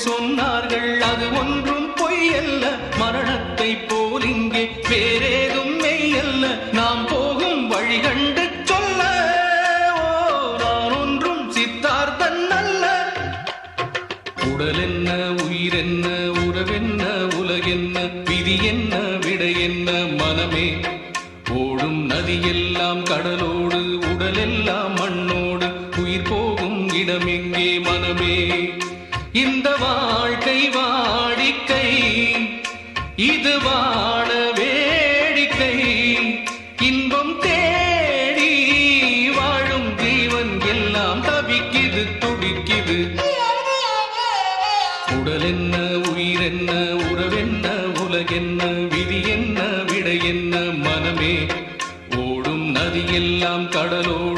சொன்னார்கள் அது ஒன்றும் பொய்யல்ல மரணத்தை போல் இங்கே வேறேதும் மெய்யல்ல நாம் போகும் வழி கண்டு சொல்ல நான் ஒன்றும் சித்தார்த்தன் அல்ல உடல் என்ன உயிர் என்ன உறவென்ன உலகென்ன விதி என்ன விடை என்ன மனமே ஓடும் நதியெல்லாம் கடலோடு உடலெல்லாம் மண்ணோடு உயிர் போகும் இடமெங்கே மனமே இந்த வாழ்க்கை வாடிக்கை இது வாழ வேடிக்கை இன்பம் தேடி வாழும் ஜீவன் எல்லாம் தவிக்குது துடிக்குது உடல் என்ன உயிர் என்ன உறவென்ன உலகென்ன விதி என்ன விடை என்ன மனமே ஓடும் நதியெல்லாம் கடலோடு